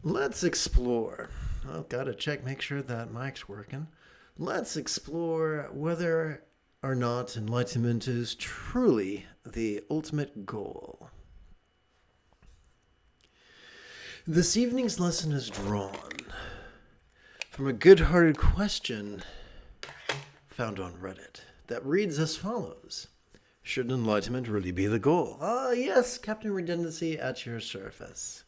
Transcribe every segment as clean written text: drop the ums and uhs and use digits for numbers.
Let's explore. I've got to check, make sure that mic's working. Let's explore whether or not enlightenment is truly the ultimate goal. This evening's lesson is drawn from a good-hearted question found on Reddit that reads as follows. Should enlightenment really be the goal? Ah, yes, Captain Redundancy at your service.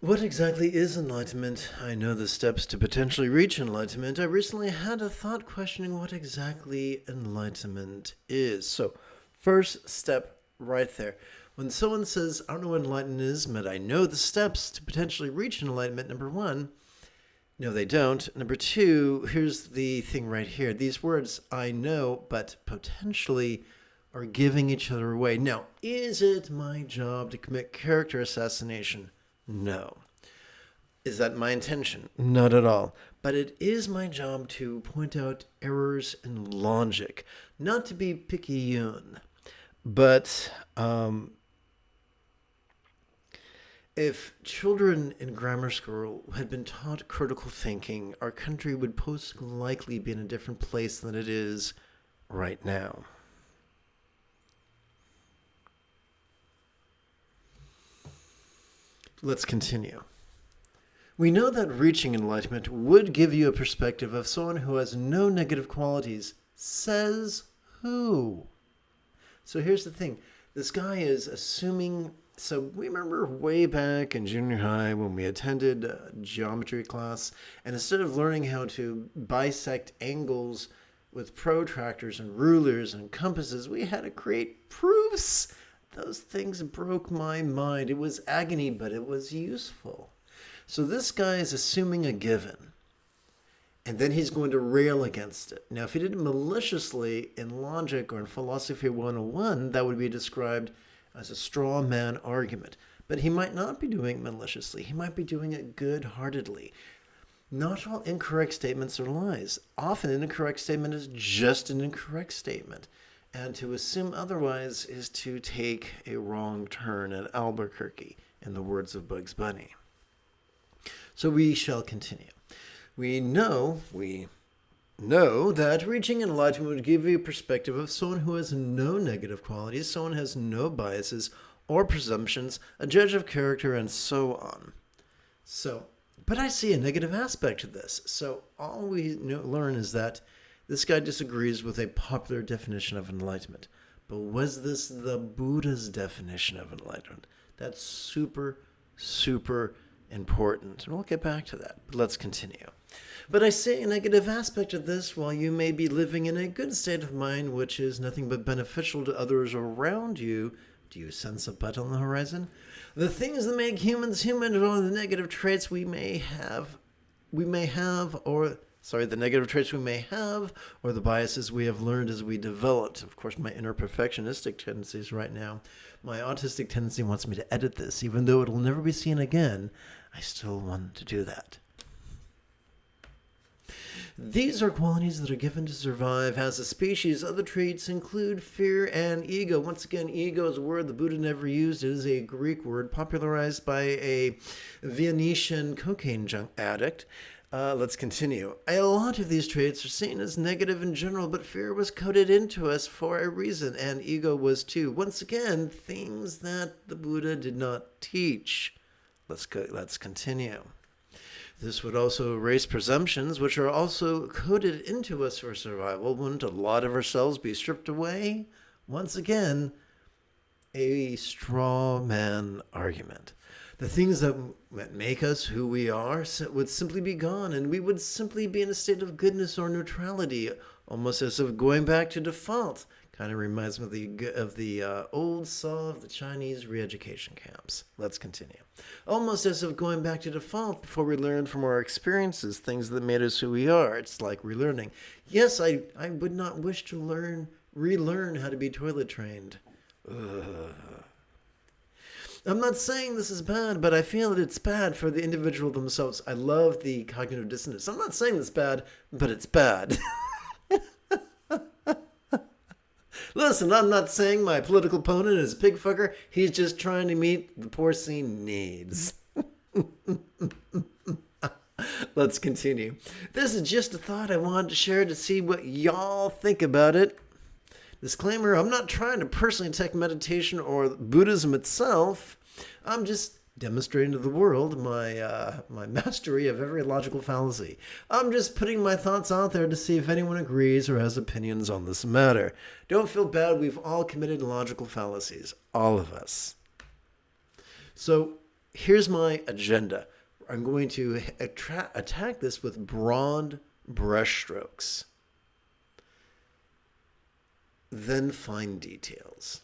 What exactly is enlightenment? I know the steps to potentially reach enlightenment. I recently had a thought questioning what exactly enlightenment is. So, first step right there. When someone says, I don't know what enlightenment is, but I know the steps to potentially reach enlightenment, number one, no, they don't. Number two, here's the thing right here. These words, I know, but potentially, are giving each other away. Now, is it my job to commit character assassination? No. Is that my intention? Not at all. But it is my job to point out errors in logic. Not to be picayune. But if children in grammar school had been taught critical thinking, our country would most likely be in a different place than it is right now. Let's continue. We know that reaching enlightenment would give you a perspective of someone who has no negative qualities. Says who? So here's the thing. This guy is assuming... So we remember way back in junior high when we attended geometry class, and instead of learning how to bisect angles with protractors and rulers and compasses, we had to create proofs. Those things broke my mind. It was agony, but it was useful. So this guy is assuming a given, and then he's going to rail against it. Now, if he did it maliciously in logic or in philosophy 101, that would be described as a straw man argument. But he might not be doing it maliciously. He might be doing it good-heartedly. Not all incorrect statements are lies. Often an incorrect statement is just an incorrect statement. And to assume otherwise is to take a wrong turn at Albuquerque, in the words of Bugs Bunny. So we shall continue. We know that reaching enlightenment would give you a perspective of someone who has no negative qualities, someone who has no biases or presumptions, a judge of character, and so on. But I see a negative aspect to this. So all we learn is that this guy disagrees with a popular definition of enlightenment. But was this the Buddha's definition of enlightenment? That's super, super important. And we'll get back to that. But let's continue. But I see a negative aspect of this. While you may be living in a good state of mind, which is nothing but beneficial to others around you, do you sense a but on the horizon? The things that make humans human are the negative traits we may have, the negative traits we may have, or the biases we have learned as we developed. Of course, my inner perfectionistic tendencies right now, my autistic tendency wants me to edit this. Even though it'll never be seen again, I still want to do that. These are qualities that are given to survive as a species. Other traits include fear and ego. Once again, ego is a word the Buddha never used. It is a Greek word popularized by a Viennesian cocaine addict. Let's continue. A lot of these traits are seen as negative in general, but fear was coded into us for a reason, and ego was too. Once again, things that the Buddha did not teach. Let's continue. This would also erase presumptions, which are also coded into us for survival. Wouldn't a lot of ourselves be stripped away? Once again, a straw man argument. The things that make us who we are would simply be gone, and we would simply be in a state of goodness or neutrality, almost as if going back to default. Kind of reminds me of the old saw of the Chinese re-education camps. Let's continue. Almost as if going back to default before we learn from our experiences, things that made us who we are. It's like relearning. Yes, I would not wish to relearn how to be toilet trained. I'm not saying this is bad, but I feel that it's bad for the individual themselves. I love the cognitive dissonance. I'm not saying it's bad, but it's bad. Listen, I'm not saying my political opponent is a pig fucker. He's just trying to meet the porcine needs. Let's continue. This is just a thought I wanted to share to see what y'all think about it. Disclaimer, I'm not trying to personally attack meditation or Buddhism itself. I'm just demonstrating to the world my mastery of every logical fallacy. I'm just putting my thoughts out there to see if anyone agrees or has opinions on this matter. Don't feel bad, we've all committed logical fallacies. All of us. So, here's my agenda. I'm going to attack this with broad brushstrokes. Then fine details.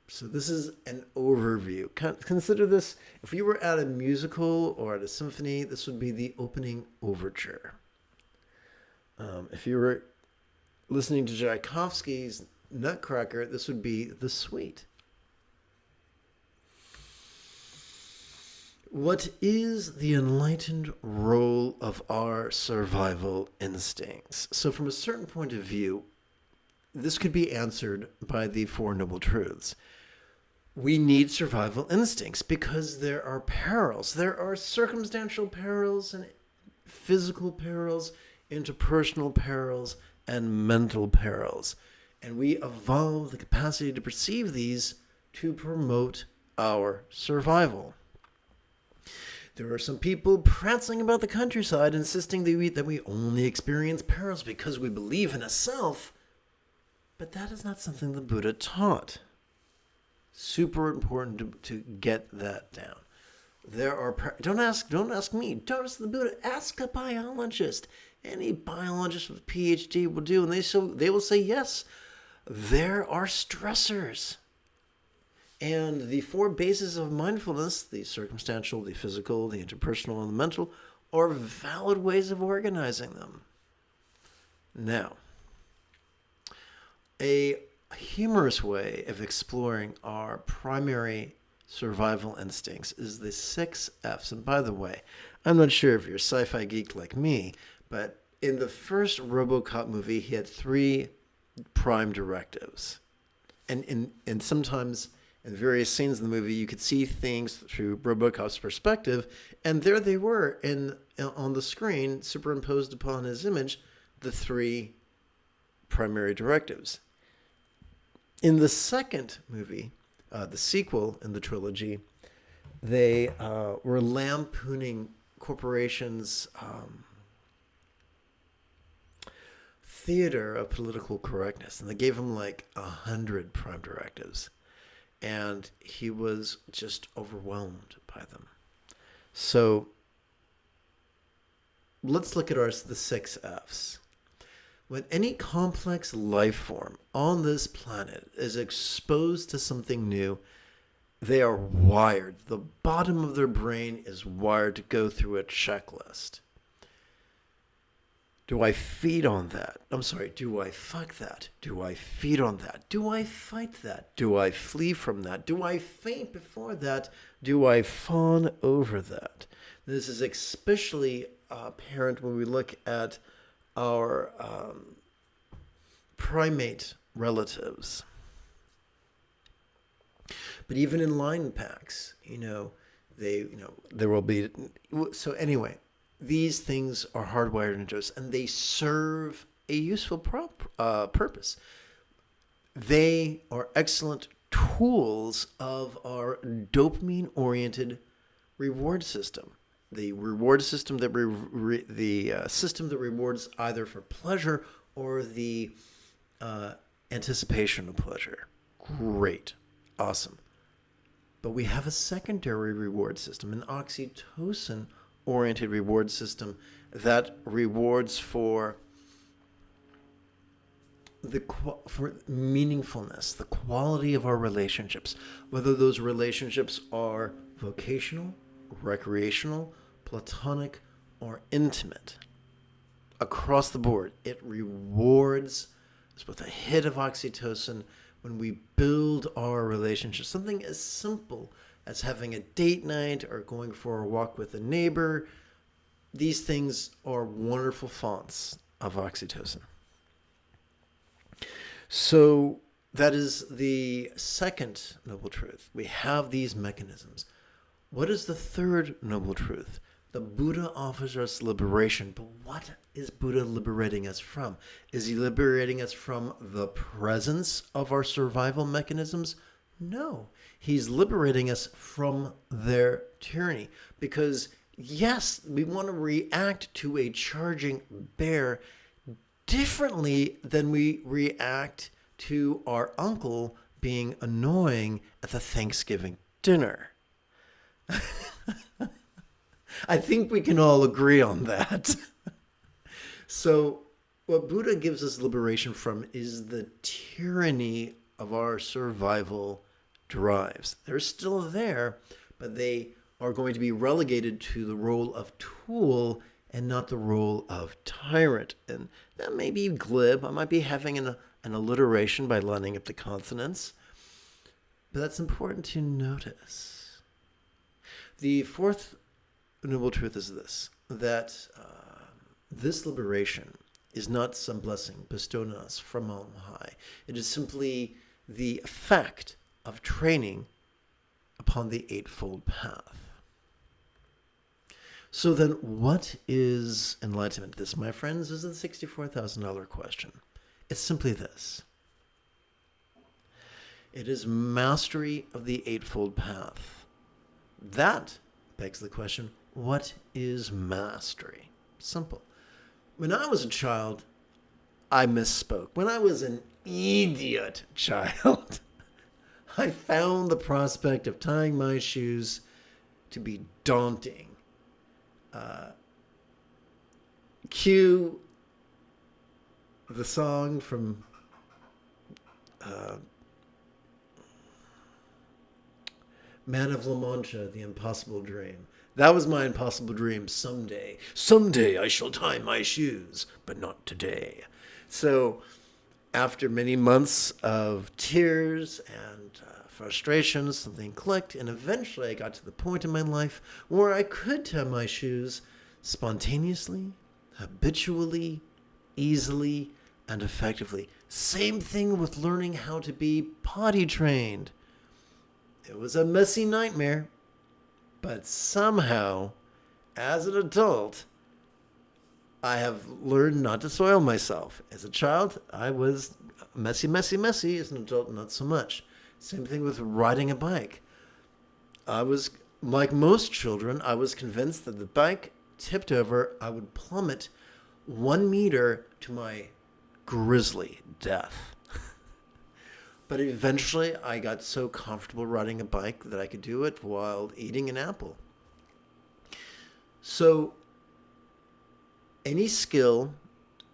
So this is an overview. Consider this, if you were at a musical or at a symphony, this would be the opening overture. If you were listening to Tchaikovsky's Nutcracker, this would be the suite. What is the enlightened role of our survival instincts? So from a certain point of view, this could be answered by the Four Noble Truths. We need survival instincts because there are perils. There are circumstantial perils and physical perils, interpersonal perils, and mental perils. And we evolve the capacity to perceive these to promote our survival. There are some people prancing about the countryside insisting that we only experience perils because we believe in a self. But that is not something the Buddha taught. Super important to get that down. There are don't ask me. Don't ask the Buddha. Ask a biologist. Any biologist with a PhD will do, and they will say yes. There are stressors. And the four bases of mindfulness, the circumstantial, the physical, the interpersonal, and the mental, are valid ways of organizing them. Now, a humorous way of exploring our primary survival instincts is the 6 F's. And by the way, I'm not sure if you're a sci-fi geek like me, but in the first RoboCop movie, he had 3 prime directives. And sometimes in various scenes in the movie, you could see things through RoboCop's perspective, and there they were on the screen, superimposed upon his image, the 3 primary directives. In the second movie, the sequel in the trilogy, they were lampooning corporations' theater of political correctness, and they gave him like 100 prime directives. And he was just overwhelmed by them. So let's look at the 6 F's. When any complex life form on this planet is exposed to something new, they are wired. The bottom of their brain is wired to go through a checklist. Do I feed on that? Do I fuck that? Do I feed on that? Do I fight that? Do I flee from that? Do I faint before that? Do I fawn over that? This is especially apparent when we look at our primate relatives. But even in lion packs, there will be... So anyway, these things are hardwired into us, and they serve a useful purpose. They are excellent tools of our dopamine-oriented reward system. The reward system that system that rewards either for pleasure or the anticipation of pleasure. Great, awesome. But we have a secondary reward system, an oxytocin-oriented reward system that rewards for for meaningfulness, the quality of our relationships, whether those relationships are vocational, recreational, platonic, or intimate. Across the board, it rewards us with a hit of oxytocin when we build our relationships. Something as simple as having a date night or going for a walk with a neighbor. These things are wonderful fonts of oxytocin. So That is the second noble truth. We have these mechanisms. What is the third noble truth? The Buddha offers us liberation, but what is Buddha liberating us from? Is he liberating us from the presence of our survival mechanisms? No. He's liberating us from their tyranny. Because, yes, we want to react to a charging bear differently than we react to our uncle being annoying at the Thanksgiving dinner. I think we can all agree on that. So what Buddha gives us liberation from is the tyranny of our survival drives. They're still there, but they are going to be relegated to the role of tool and not the role of tyrant. And that may be glib. I might be having an alliteration by lining up the consonants, but that's important to notice. The fourth noble truth is this, that this liberation is not some blessing bestowed on us from on high. It is simply the effect of training upon the Eightfold Path. So then, what is enlightenment? This, my friends, is the $64,000 question. It's simply this. It is mastery of the Eightfold Path. That begs the question, what is mastery? Simple. When I was a child, I misspoke. When I was an idiot child, I found the prospect of tying my shoes to be daunting. Cue the song from Man of La Mancha, The Impossible Dream. That was my impossible dream. Someday I shall tie my shoes, but not today. So after many months of tears and frustration, something clicked, and eventually I got to the point in my life where I could tie my shoes spontaneously, habitually, easily, and effectively. Same thing with learning how to be potty trained. It was a messy nightmare, but somehow, as an adult, I have learned not to soil myself. As a child, I was messy. As an adult, not so much. Same thing with riding a bike. I was, like most children, I was convinced that the bike tipped over, I would plummet 1 meter to my grisly death. But eventually, I got so comfortable riding a bike that I could do it while eating an apple. So, any skill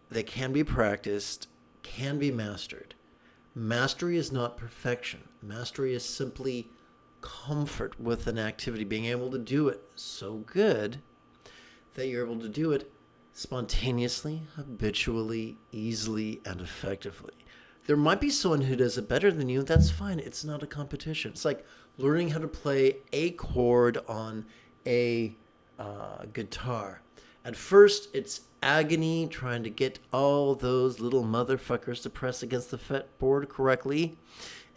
that can be practiced can be mastered. Mastery is not perfection. Mastery is simply comfort with an activity, being able to do it so good that you're able to do it spontaneously, habitually, easily, and effectively. There might be someone who does it better than you. That's fine. It's not a competition. It's like learning how to play a chord on a guitar. At first, it's agony trying to get all those little motherfuckers to press against the fretboard correctly.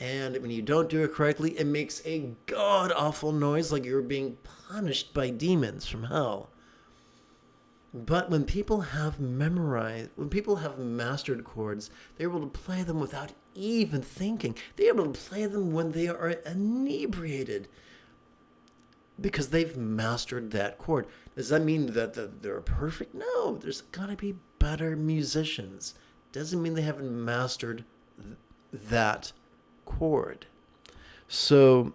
And when you don't do it correctly, it makes a god-awful noise like you're being punished by demons from hell. But when people have mastered chords, they're able to play them without even thinking. They're able to play them when they are inebriated because they've mastered that chord. Does that mean that they're perfect? No, there's got to be better musicians. Doesn't mean they haven't mastered that chord. So,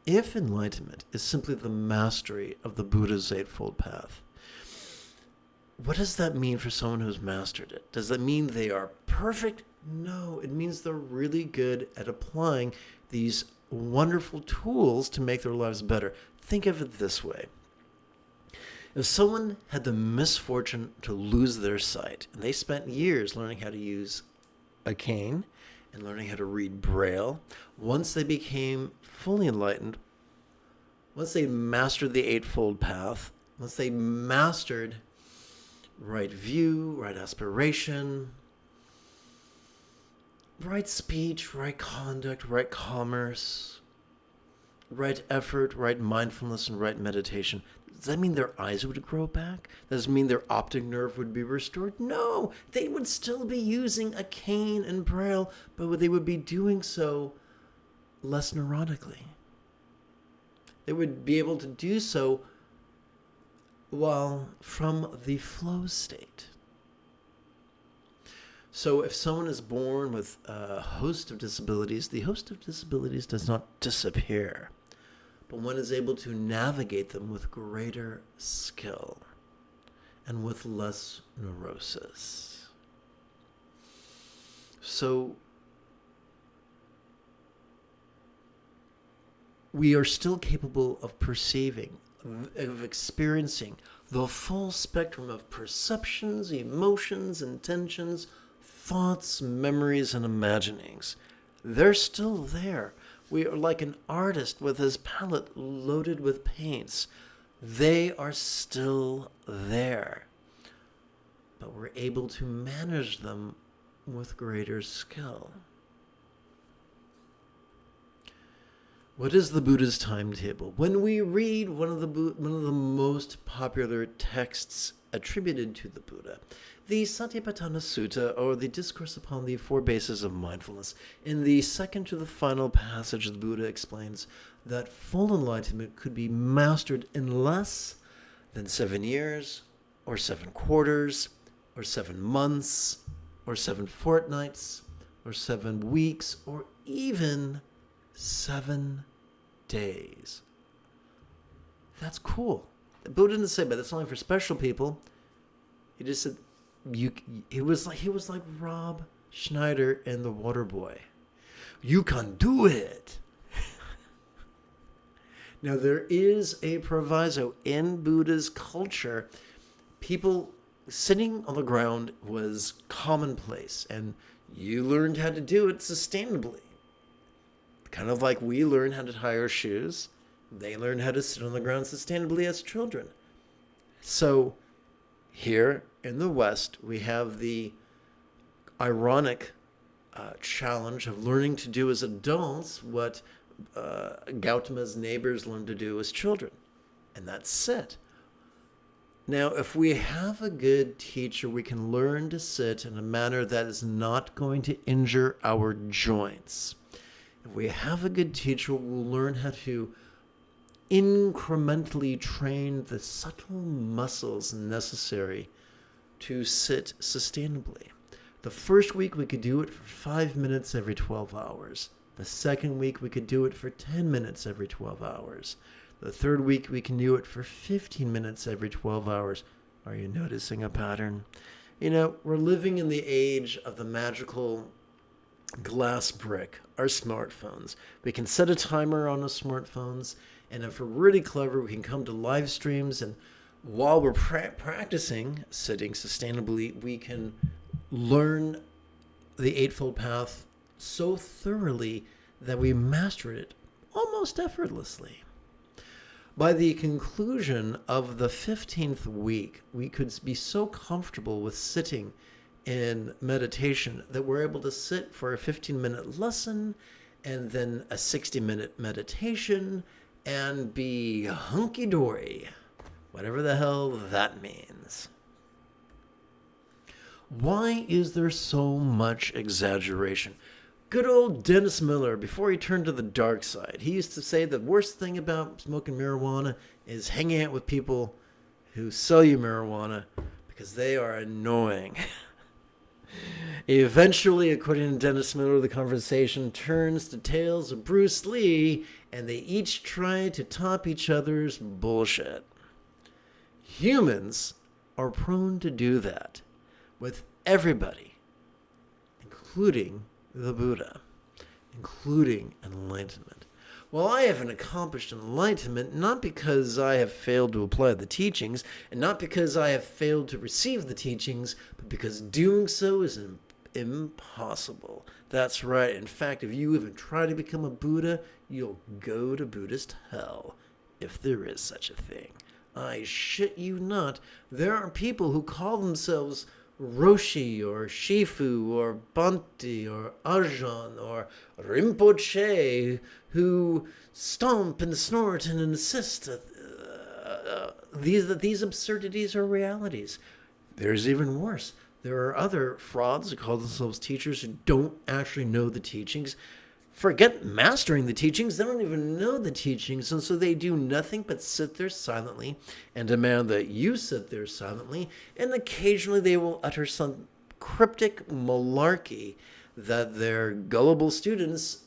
if enlightenment is simply the mastery of the Buddha's Eightfold Path, what does that mean for someone who's mastered it? Does that mean they are perfect? No, it means they're really good at applying these wonderful tools to make their lives better. Think of it this way. If someone had the misfortune to lose their sight, and they spent years learning how to use a cane and learning how to read Braille, once they became fully enlightened, once they mastered the Eightfold Path, once they mastered right view, right aspiration, right speech, right conduct, right commerce, right effort, right mindfulness, and right meditation. Does that mean their eyes would grow back? Does it mean their optic nerve would be restored? No, they would still be using a cane and braille, but they would be doing so less neurotically. They would be able to do so while from the flow state. So if someone is born with a host of disabilities, the host of disabilities does not disappear, but one is able to navigate them with greater skill and with less neurosis. So we are still capable of perceiving, of experiencing the full spectrum of perceptions, emotions, intentions, thoughts, memories, and imaginings. They're still there. We are like an artist with his palette loaded with paints. They are still there. But we're able to manage them with greater skill. What is the Buddha's timetable? When we read one of the most popular texts attributed to the Buddha, the Satipatthana Sutta, or the Discourse upon the Four Bases of Mindfulness, in the second to the final passage, the Buddha explains that full enlightenment could be mastered in less than 7 years, or 7 quarters, or 7 months, or 7 fortnights, or 7 weeks, or even 7 days. That's cool. The Buddha didn't say, but that's only for special people. He just said, he was like Rob Schneider and the Water Boy. You can do it. Now there is a proviso in Buddha's culture. People sitting on the ground was commonplace, and you learned how to do it sustainably. Kind of like we learn how to tie our shoes. They learn how to sit on the ground sustainably as children. So here in the West, we have the ironic challenge of learning to do as adults what Gautama's neighbors learned to do as children. And that's sit. Now, if we have a good teacher, we can learn to sit in a manner that is not going to injure our joints. If we have a good teacher, we'll learn how to incrementally train the subtle muscles necessary to sit sustainably. The first week, we could do it for 5 minutes every 12 hours. The second week, we could do it for 10 minutes every 12 hours. The third week, we can do it for 15 minutes every 12 hours. Are you noticing a pattern? You know, we're living in the age of the magical glass brick, our smartphones. We can set a timer on the smartphones, and if we're really clever, we can come to live streams, and while we're practicing sitting sustainably, we can learn the Eightfold Path so thoroughly that we master it almost effortlessly. By the conclusion of the 15th week, we could be so comfortable with sitting in meditation that we're able to sit for a 15-minute lesson and then a 60-minute meditation and be hunky-dory, whatever the hell that means. Why is there so much exaggeration? Good old Dennis Miller, before he turned to the dark side, he used to say the worst thing about smoking marijuana is hanging out with people who sell you marijuana because they are annoying. Eventually, according to Dennis Miller, the conversation turns to tales of Bruce Lee, and they each try to top each other's bullshit. Humans are prone to do that with everybody, including the Buddha, including enlightenment. Well, I haven't accomplished enlightenment not because I have failed to apply the teachings, and not because I have failed to receive the teachings, but because doing so is impossible. That's right. In fact, if you even try to become a Buddha, you'll go to Buddhist hell, if there is such a thing. I shit you not. There are people who call themselves Roshi or Shifu or Banti or Ajahn or Rinpoche who stomp and snort and insist that these absurdities are realities. There's even worse. There are other frauds who call themselves teachers who don't actually know the teachings. Forget mastering the teachings, they don't even know the teachings, and so they do nothing but sit there silently and demand that you sit there silently, and occasionally they will utter some cryptic malarkey that their gullible students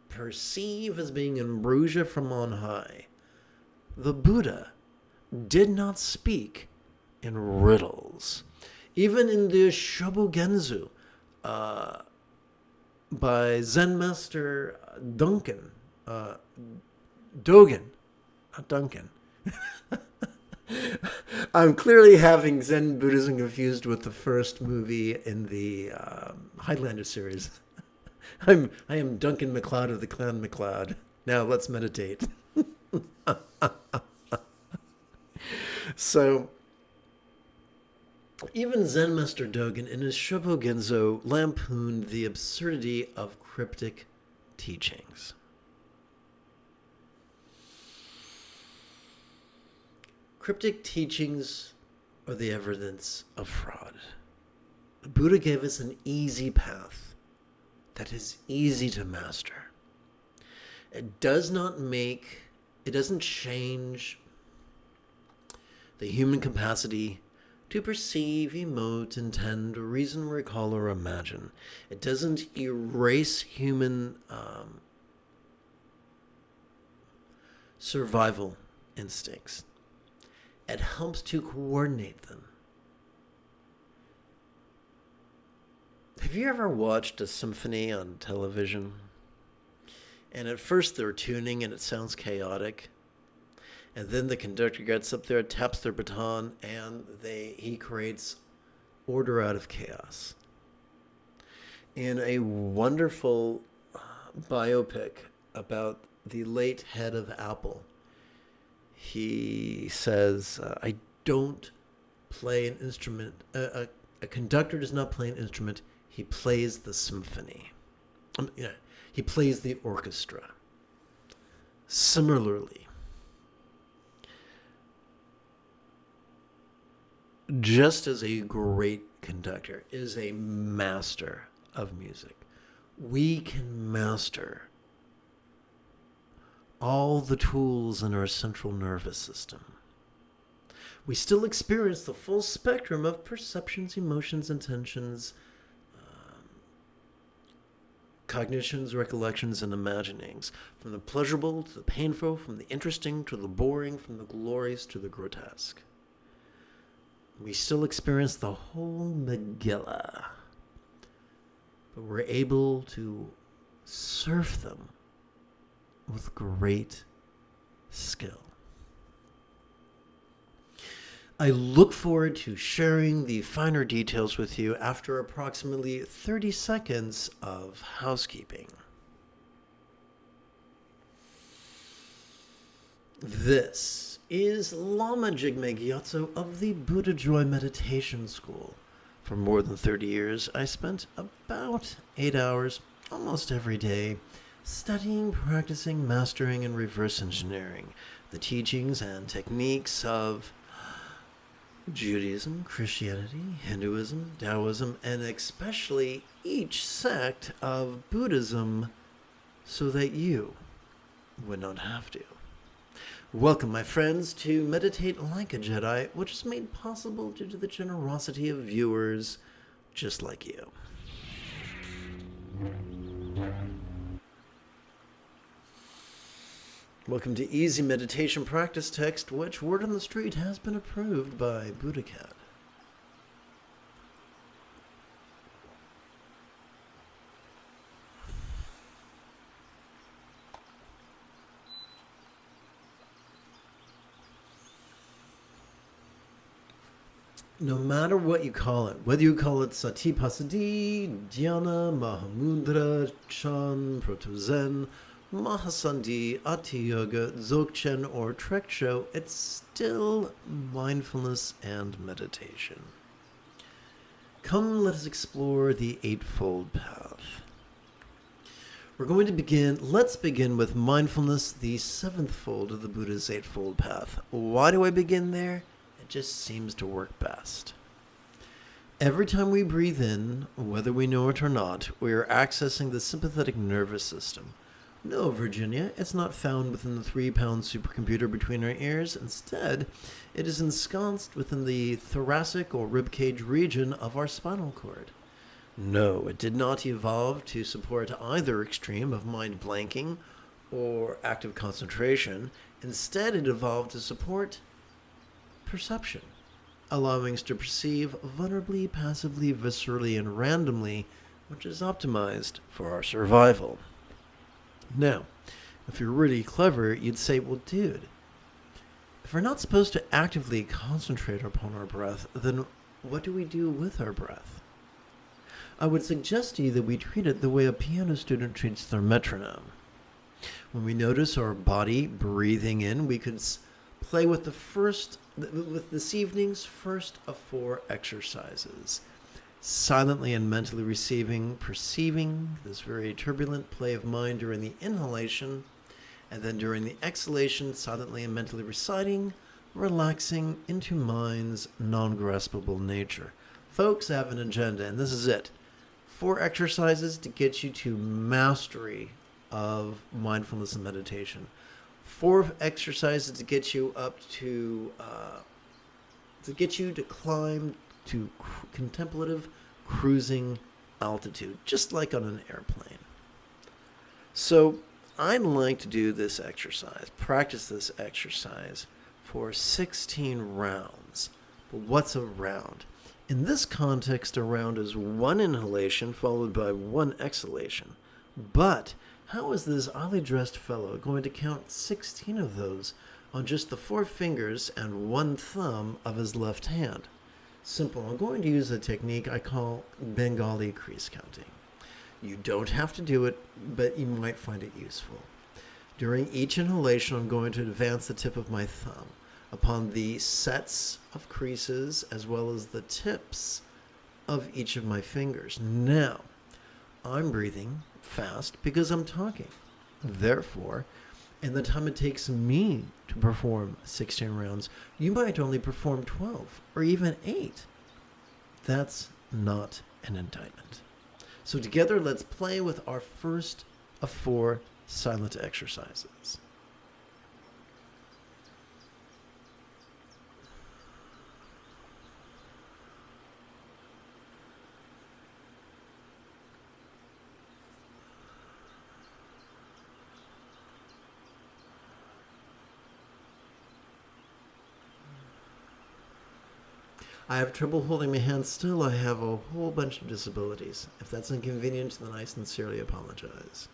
perceive as being ambrosia from on high. The Buddha did not speak in riddles. Even in the Shobogenzo, by Zen Master Dogen, not Duncan. I'm clearly having Zen Buddhism confused with the first movie in the Highlander series. I am Duncan MacLeod of the Clan MacLeod. Now let's meditate. So, even Zen Master Dogen in his Shobogenzo lampooned the absurdity of cryptic teachings. Cryptic teachings are the evidence of fraud. The Buddha gave us an easy path that is easy to master. It doesn't change the human capacity to perceive, emote, intend, reason, recall, or imagine. It doesn't erase human survival instincts. It helps to coordinate them. Have you ever watched a symphony on television? And at first they're tuning and it sounds chaotic. And then the conductor gets up there, taps their baton, and he creates order out of chaos. In a wonderful biopic about the late head of Apple, he says, I don't play an instrument. A conductor does not play an instrument. He plays the symphony. He plays the orchestra. Similarly, just as a great conductor is a master of music, we can master all the tools in our central nervous system. We still experience the full spectrum of perceptions, emotions, intentions, cognitions, recollections, and imaginings, from the pleasurable to the painful, from the interesting to the boring, from the glorious to the grotesque. We still experience the whole Megillah, but we're able to surf them with great skill. I look forward to sharing the finer details with you after approximately 30 seconds of housekeeping. This is Lama Jigme Gyatso of the Buddha Joy Meditation School. For more than 30 years, I spent about 8 hours almost every day studying, practicing, mastering, and reverse engineering the teachings and techniques of Judaism, Christianity, Hinduism, Taoism, and especially each sect of Buddhism so that you would not have to. Welcome, my friends, to Meditate Like a Jedi, which is made possible due to the generosity of viewers just like you. Welcome to Easy Meditation Practice Text, which, word on the street, has been approved by BuddhaCat. No matter what you call it, whether you call it Satipasadi, Dhyana, Mahamudra, Chan, Proto-Zen, Mahasandhi, Ati Yoga, Dzogchen, or Trekcho, it's still mindfulness and meditation. Come, let us explore the Eightfold Path. We're going to begin, let's begin with mindfulness, the seventh fold of the Buddha's Eightfold Path. Why do I begin there? It just seems to work best. Every time we breathe in, whether we know it or not, we are accessing the sympathetic nervous system. No, Virginia, it's not found within the 3-pound supercomputer between our ears. Instead, it is ensconced within the thoracic or ribcage region of our spinal cord. No, it did not evolve to support either extreme of mind blanking or active concentration. Instead, it evolved to support perception, allowing us to perceive vulnerably, passively, viscerally, and randomly, which is optimized for our survival. Now, if you're really clever, you'd say, well, dude, if we're not supposed to actively concentrate upon our breath, then what do we do with our breath? I would suggest to you that we treat it the way a piano student treats their metronome. When we notice our body breathing in, we could play with with this evening's first of 4 exercises. Silently and mentally perceiving this very turbulent play of mind during the inhalation, and then during the exhalation, silently and mentally reciting, relaxing into mind's non-graspable nature. Folks, I have an agenda, and this is it. 4 exercises to get you to mastery of mindfulness and meditation. 4 exercises to get you up to climb to contemplative cruising altitude, just like on an airplane. So I'd like to do this exercise, practice this exercise for 16 rounds. But what's a round? In this context, a round is 1 inhalation followed by 1 exhalation. But how is this oddly dressed fellow going to count 16 of those on just the 4 fingers and 1 thumb of his left hand? Simple. I'm going to use a technique I call Bengali crease counting. You don't have to do it, but you might find it useful. During each inhalation, I'm going to advance the tip of my thumb upon the sets of creases as well as the tips of each of my fingers. Now, I'm breathing fast because I'm talking. Therefore, in the time it takes me to perform 16 rounds, you might only perform 12 or even 8. That's not an indictment. So together, let's play with our first of 4 silent exercises. I have trouble holding my hands still. I have a whole bunch of disabilities. If that's inconvenient, then I sincerely apologize.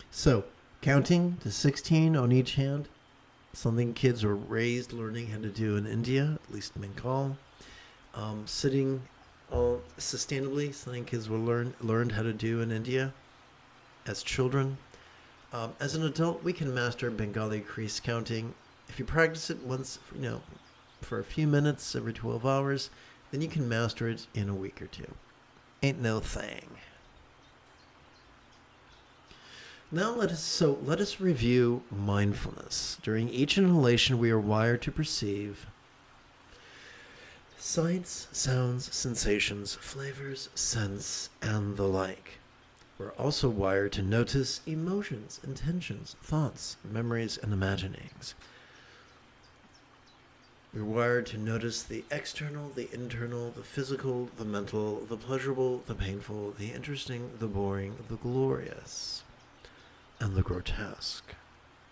So, counting to 16 on each hand, something kids were raised learning how to do in India, at least Bengal. Sitting sustainably, something kids were learned how to do in India as children. As an adult, we can master Bengali crease counting. If you practice it once, for a few minutes every 12 hours, then you can master it in a week or two. Ain't no thing. Now let us review mindfulness. During each inhalation, we are wired to perceive sights, sounds, sensations, flavors, scents, and the like. We're also wired to notice emotions, intentions, thoughts, memories, and imaginings. We're wired to notice the external, the internal, the physical, the mental, the pleasurable, the painful, the interesting, the boring, the glorious, and the grotesque.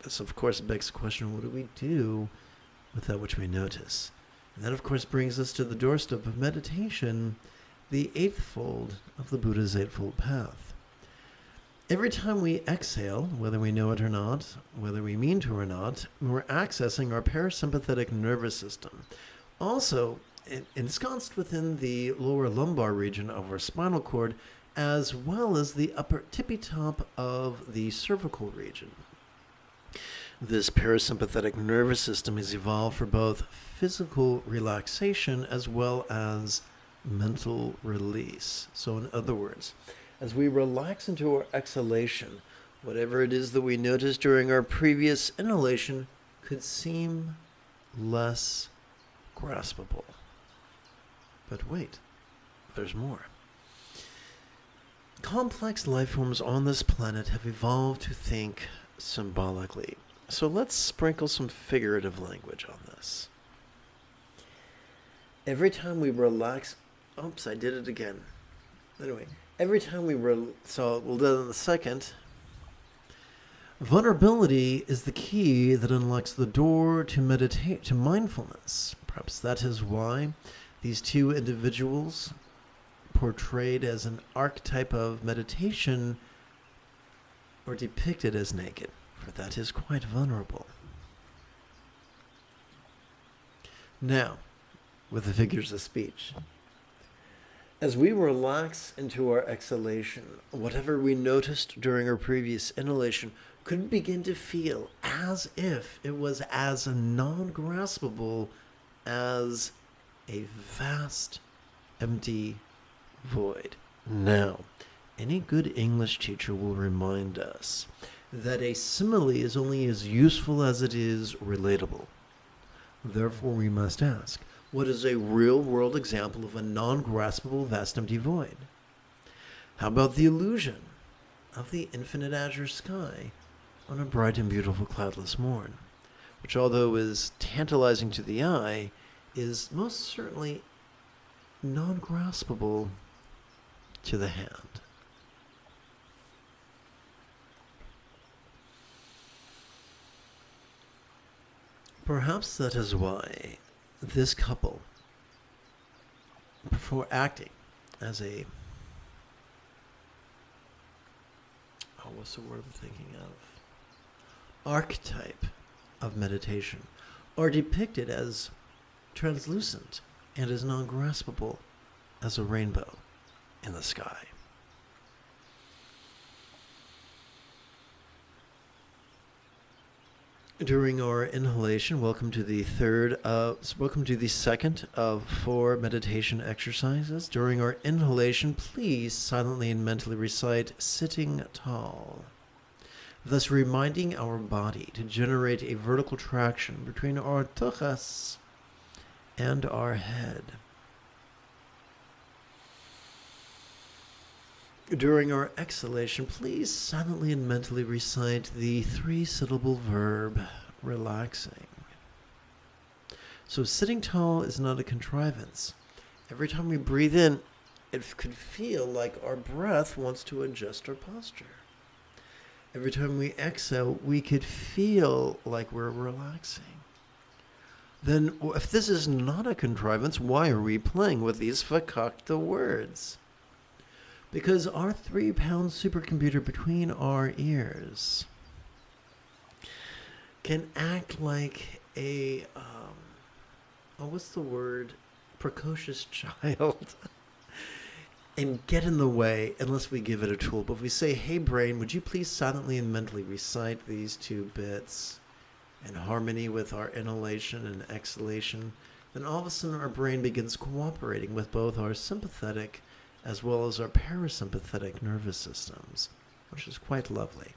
This, of course, begs the question, what do we do with that which we notice? And that, of course, brings us to the doorstep of meditation, the eighth fold of the Buddha's Eightfold Path. Every time we exhale, whether we know it or not, whether we mean to or not, we're accessing our parasympathetic nervous system. Also, ensconced within the lower lumbar region of our spinal cord, as well as the upper tippy top of the cervical region. This parasympathetic nervous system is evolved for both physical relaxation as well as mental release. So in other words, as we relax into our exhalation, whatever it is that we noticed during our previous inhalation could seem less graspable. But wait, there's more. Complex life forms on this planet have evolved to think symbolically. So let's sprinkle some figurative language on this. Every time we relax... Oops, I did it again. Anyway, every time so we'll do that in a second. Vulnerability is the key that unlocks the door to mindfulness. Perhaps that is why these two individuals, portrayed as an archetype of meditation, are depicted as naked, for that is quite vulnerable. Now, with the figures of speech. As we relax into our exhalation, whatever we noticed during our previous inhalation could begin to feel as if it was as non-graspable as a vast, empty void. Now, any good English teacher will remind us that a simile is only as useful as it is relatable. Therefore, we must ask, what is a real-world example of a non-graspable vast empty void? How about the illusion of the infinite azure sky on a bright and beautiful cloudless morn, which, although is tantalizing to the eye, is most certainly non-graspable to the hand? Perhaps that is why this couple, before acting as what's the word I'm thinking of? Archetype of meditation, are depicted as translucent and as non-graspable as a rainbow in the sky. During our inhalation, welcome to the second of 4 meditation exercises. During our inhalation, please silently and mentally recite sitting tall, thus reminding our body to generate a vertical traction between our tuchus and our head. During our exhalation, please silently and mentally recite the 3-syllable verb, relaxing. So sitting tall is not a contrivance. Every time we breathe in, it could feel like our breath wants to adjust our posture. Every time we exhale, we could feel like we're relaxing. Then, if this is not a contrivance, why are we playing with these fakakta words? Because our 3-pound supercomputer between our ears can act like a, what's the word? Precocious child. And get in the way unless we give it a tool. But if we say, hey brain, would you please silently and mentally recite these two bits in harmony with our inhalation and exhalation, then all of a sudden our brain begins cooperating with both our sympathetic as well as our parasympathetic nervous systems, which is quite lovely.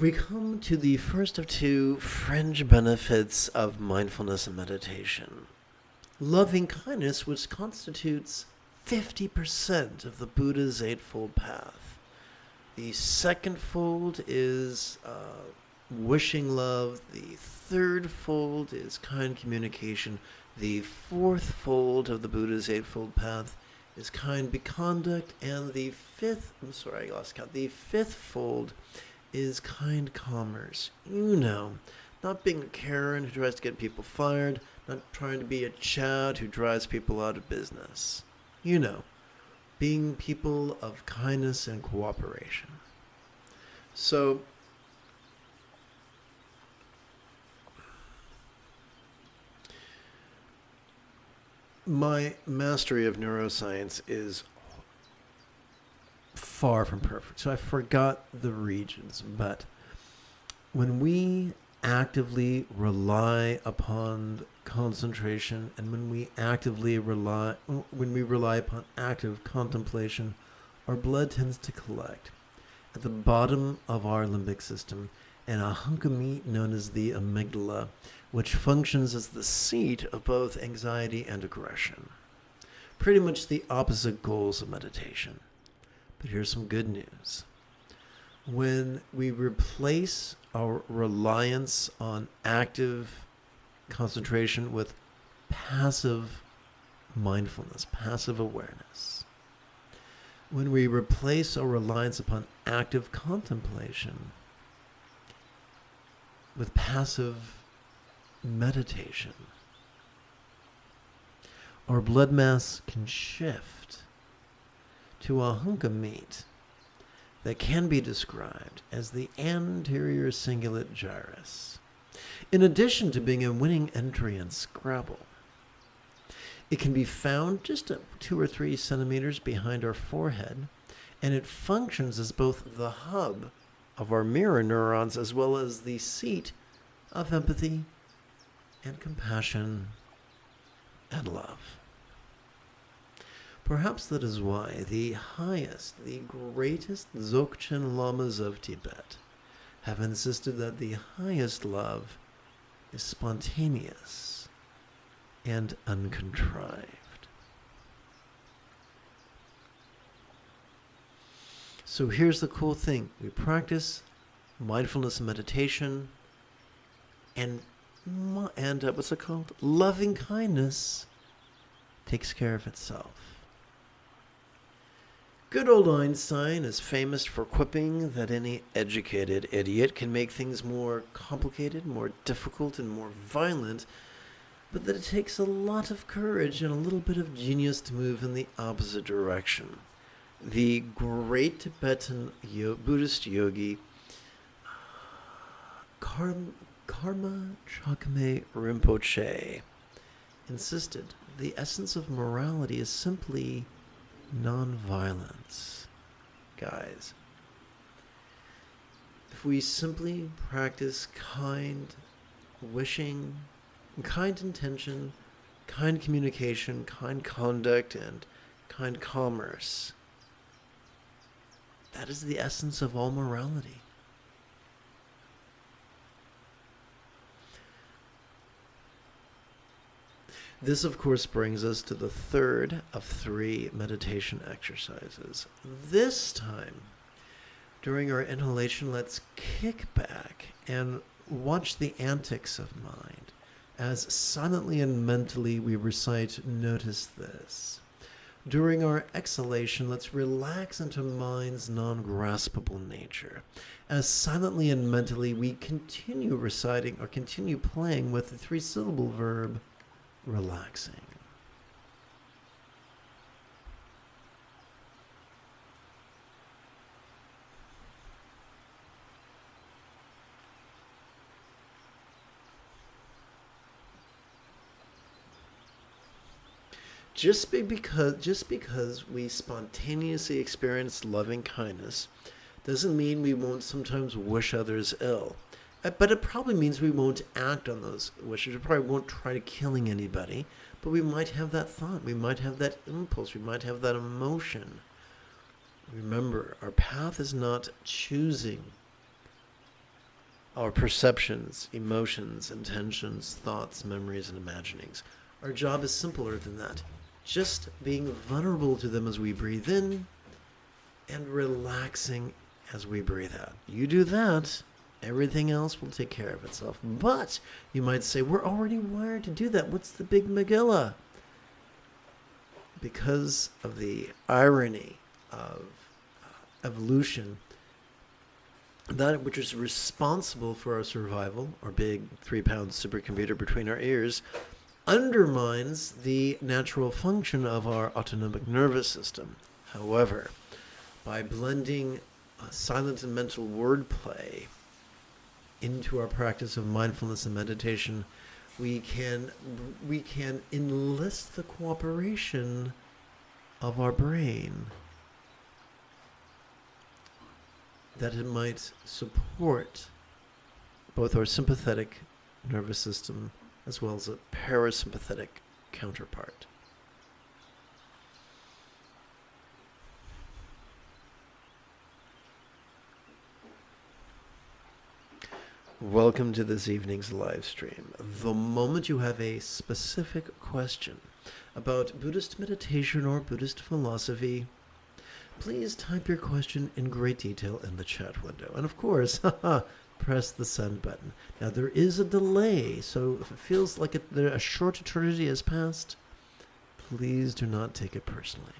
We come to the first of two fringe benefits of mindfulness and meditation. Loving kindness, which constitutes 50% of the Buddha's Eightfold Path. The second fold is wishing love. The third fold is kind communication. The fourth fold of the Buddha's Eightfold Path is kind conduct. And the fifth, I lost count. The fifth fold is kind commerce. Not being a Karen who tries to get people fired, not trying to be a Chad who drives people out of business. Being people of kindness and cooperation. So, my mastery of neuroscience is far from perfect, so I forgot the regions, but when we actively rely upon concentration and when we rely upon active contemplation, our blood tends to collect at the bottom of our limbic system and a hunk of meat known as the amygdala, which functions as the seat of both anxiety and aggression. Pretty much the opposite goals of meditation. But here's some good news. When we replace our reliance on active concentration with passive mindfulness, passive awareness, when we replace our reliance upon active contemplation with passive meditation, our blood mass can shift to a hunk of meat that can be described as the anterior cingulate gyrus, in addition to being a winning entry in Scrabble. It can be found just 2 or 3 centimeters behind our forehead, and it functions as both the hub of our mirror neurons as well as the seat of empathy and compassion and love. Perhaps that is why the highest, the greatest Dzogchen Lamas of Tibet have insisted that the highest love is spontaneous and uncontrived. So here's the cool thing. We practice mindfulness and meditation and what's it called? Loving kindness takes care of itself. Good old Einstein is famous for quipping that any educated idiot can make things more complicated, more difficult, and more violent, but that it takes a lot of courage and a little bit of genius to move in the opposite direction. the great Tibetan Buddhist yogi Karma Jigme Rinpoche insisted the essence of morality is simply nonviolence. Guys, if we simply practice kind wishing, kind intention, kind communication, kind conduct, and kind commerce, that is the essence of all morality. This, of course, brings us to the third of 3 meditation exercises. This time, during our inhalation, let's kick back and watch the antics of mind as silently and mentally we recite, "Notice this." During our exhalation, let's relax into mind's non-graspable nature as silently and mentally we continue reciting or continue playing with the 3-syllable verb relaxing. Just because we spontaneously experience loving kindness doesn't mean we won't sometimes wish others ill. But it probably means we won't act on those wishes. We probably won't try to killing anybody, but we might have that thought. We might have that impulse. We might have that emotion. Remember, our path is not choosing our perceptions, emotions, intentions, thoughts, memories, and imaginings. Our job is simpler than that. Just being vulnerable to them as we breathe in and relaxing as we breathe out. You do that, everything else will take care of itself. But you might say, we're already wired to do that. What's the big Megillah? Because of the irony of evolution, that which is responsible for our survival, our big 3-pound supercomputer between our ears, undermines the natural function of our autonomic nervous system. However, by blending silent and mental wordplay into our practice of mindfulness and meditation, we can enlist the cooperation of our brain that it might support both our sympathetic nervous system as well as a parasympathetic counterpart. Welcome to this evening's live stream. The moment you have a specific question about Buddhist meditation or Buddhist philosophy, please type your question in great detail in the chat window. And of course, press the send button. Now there is a delay, so if it feels like a short eternity has passed, please do not take it personally.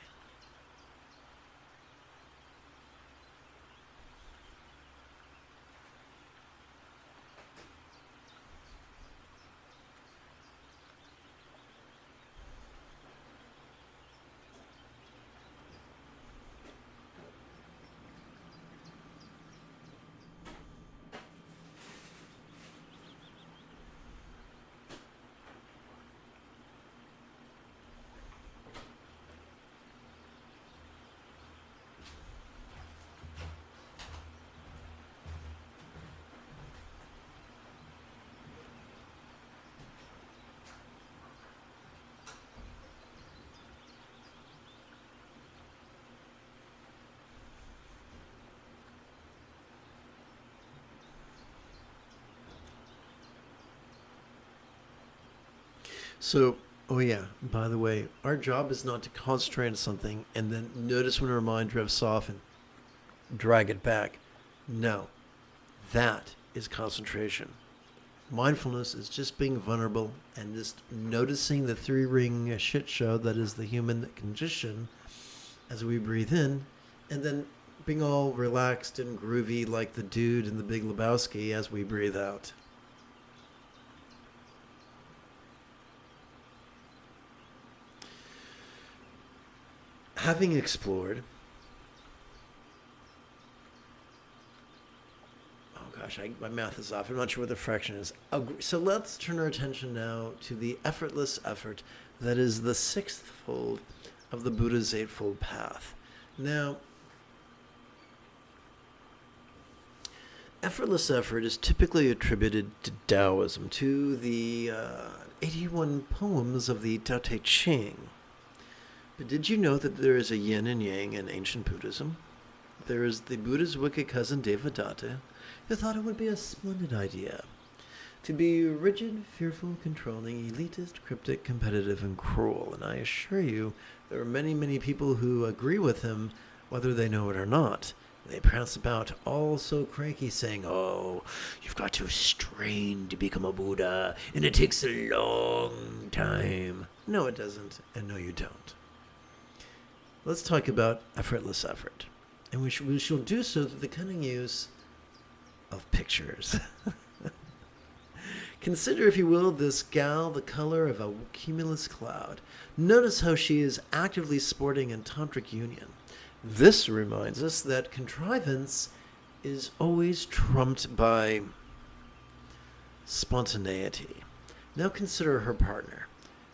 So, oh yeah, by the way, our job is not to concentrate on something and then notice when our mind drifts off and drag it back. No, that is concentration. Mindfulness is just being vulnerable and just noticing the 3-ring shit show that is the human condition as we breathe in, and then being all relaxed and groovy like the dude in The Big Lebowski as we breathe out. Having explored gosh, my math is off. I'm not sure what the fraction is. So let's turn our attention now to the effortless effort that is the sixth fold of the Buddha's Eightfold Path. Now, effortless effort is typically attributed to Taoism, to the 81 poems of the Tao Te Ching. But did you know that there is a yin and yang in ancient Buddhism? There is the Buddha's wicked cousin Devadatta, who thought it would be a splendid idea to be rigid, fearful, controlling, elitist, cryptic, competitive, and cruel. And I assure you, there are many, many people who agree with him, whether they know it or not. They prance about all so cranky, saying, oh, you've got to strain to become a Buddha, and it takes a long time. No, it doesn't, and no, you don't. Let's talk about effortless effort. And we shall do so through the cunning use of pictures. Consider, if you will, this gal the color of a cumulus cloud. Notice how she is actively sporting in tantric union. This reminds us that contrivance is always trumped by spontaneity. Now consider her partner,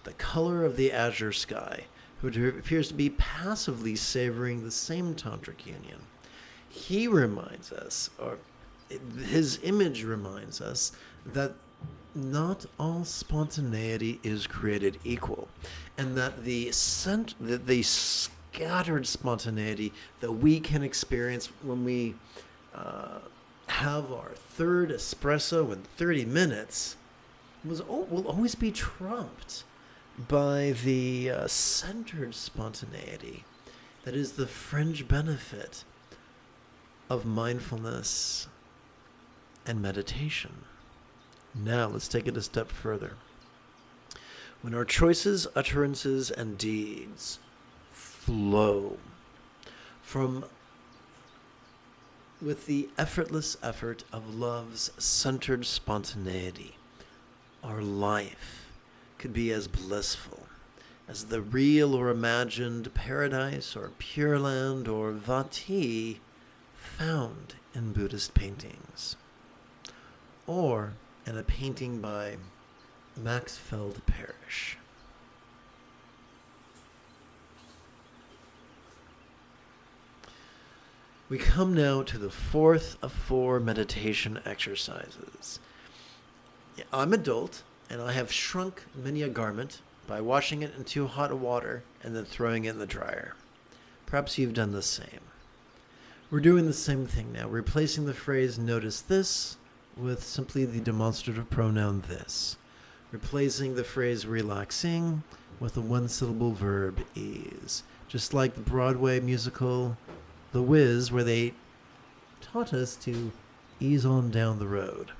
the color of the azure sky, who appears to be passively savoring the same tantric union. He reminds us, or his image reminds us, that not all spontaneity is created equal, and that the scattered spontaneity that we can experience when we have our third espresso in 30 minutes will always be trumped by the centered spontaneity that is the fringe benefit of mindfulness and meditation. Now, let's take it a step further. When our choices, utterances, and deeds flow with the effortless effort of love's centered spontaneity, our life could be as blissful as the real or imagined paradise or pure land or vati found in Buddhist paintings, or in a painting by Maxfield Parrish. We come now to the fourth of 4 meditation exercises. I'm adult, and I have shrunk many a garment by washing it in too hot water and then throwing it in the dryer. Perhaps you've done the same. We're doing the same thing now, replacing the phrase notice this with simply the demonstrative pronoun this, replacing the phrase relaxing with the one-syllable verb ease, just like the Broadway musical The Wiz, where they taught us to ease on down the road.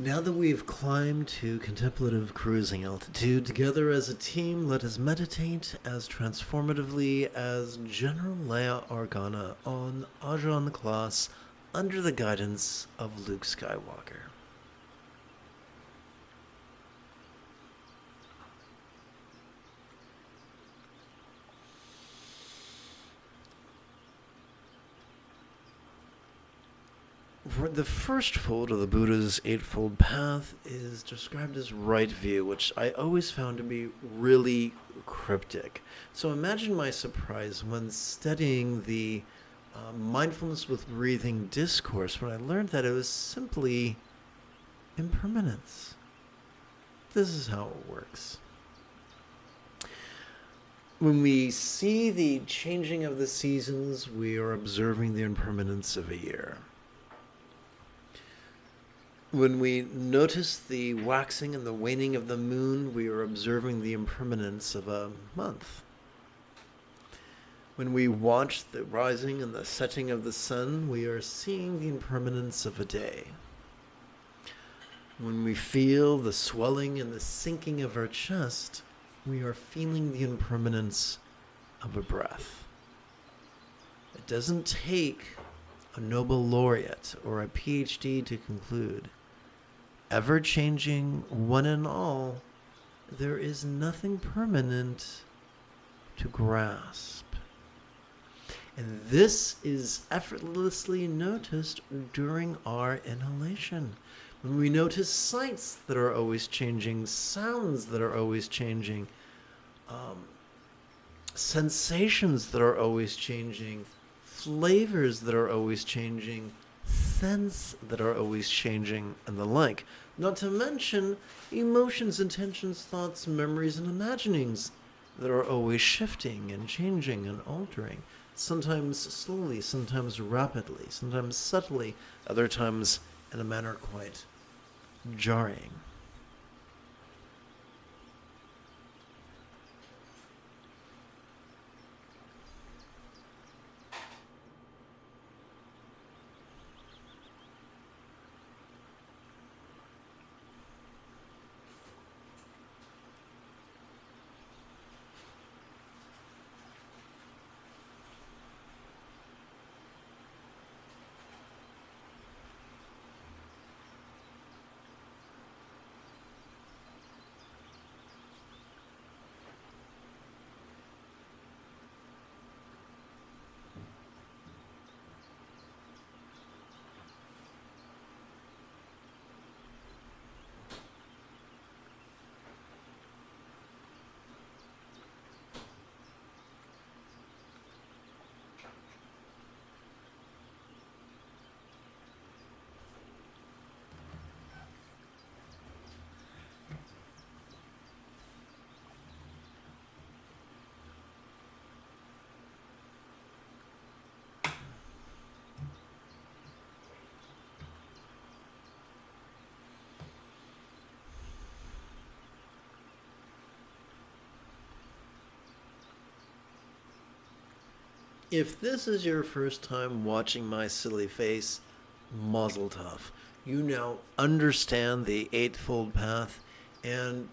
Now that we've climbed to contemplative cruising altitude, together as a team, let us meditate as transformatively as General Leia Organa on Ajahn class under the guidance of Luke Skywalker. The first fold of the Buddha's Eightfold Path is described as right view, which I always found to be really cryptic. So imagine my surprise when studying the mindfulness with breathing discourse when I learned that it was simply impermanence. This is how it works. When we see the changing of the seasons, we are observing the impermanence of a year. When we notice the waxing and the waning of the moon, we are observing the impermanence of a month. When we watch the rising and the setting of the sun, we are seeing the impermanence of a day. When we feel the swelling and the sinking of our chest, we are feeling the impermanence of a breath. It doesn't take a Nobel laureate or a PhD to conclude. Ever-changing, one and all, there is nothing permanent to grasp. And this is effortlessly noticed during our inhalation. When we notice sights that are always changing, sounds that are always changing, sensations that are always changing, flavors that are always changing, scents that are always changing, and the like. Not to mention emotions, intentions, thoughts, memories, and imaginings that are always shifting and changing and altering. Sometimes slowly, sometimes rapidly, sometimes subtly, other times in a manner quite jarring. If this is your first time watching my silly face, mazel tov. You now understand the Eightfold Path and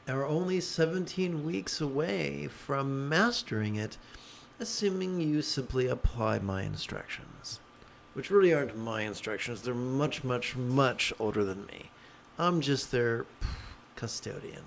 are only 17 weeks away from mastering it, assuming you simply apply my instructions. Which really aren't my instructions. They're much, much, much older than me. I'm just their custodian.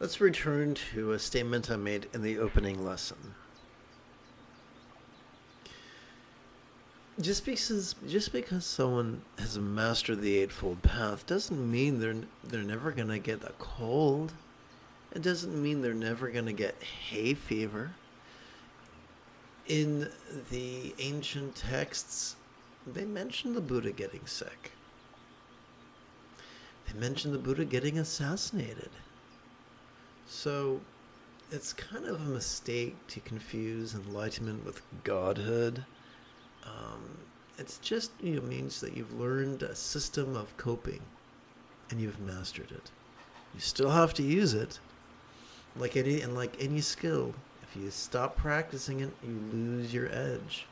Let's return to a statement I made in the opening lesson. Just because someone has mastered the Eightfold Path doesn't mean they're never gonna get a cold. It doesn't mean they're never gonna get hay fever. In the ancient texts, they mention the Buddha getting sick. They mention the Buddha getting assassinated. So it's kind of a mistake to confuse enlightenment with godhood. It's just means that you've learned a system of coping and you've mastered it. You still have to use it, like any skill. If you stop practicing it, you lose your edge.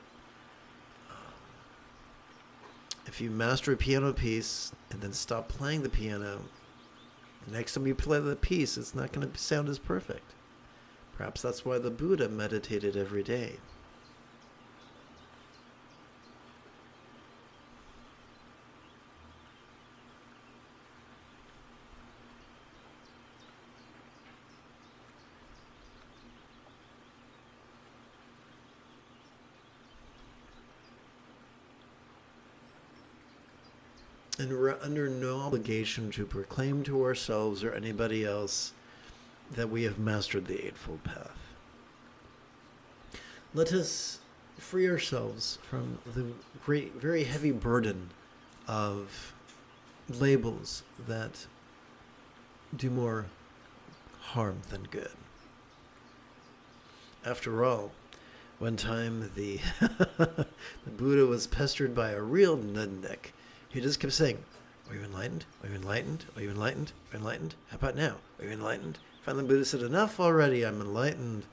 If you master a piano piece and then stop playing the piano, the next time you play the piece, it's not going to sound as perfect. Perhaps that's why the Buddha meditated every day. And we're under no obligation to proclaim to ourselves or anybody else that we have mastered the Eightfold Path. Let us free ourselves from the great, very heavy burden of labels that do more harm than good. After all, one time the Buddha was pestered by a real nudnik. He just kept saying, "Are you enlightened? Are you enlightened? Are you enlightened? Are you enlightened? How about now? Are you enlightened?" Finally, the Buddha said, "Enough already, I'm enlightened."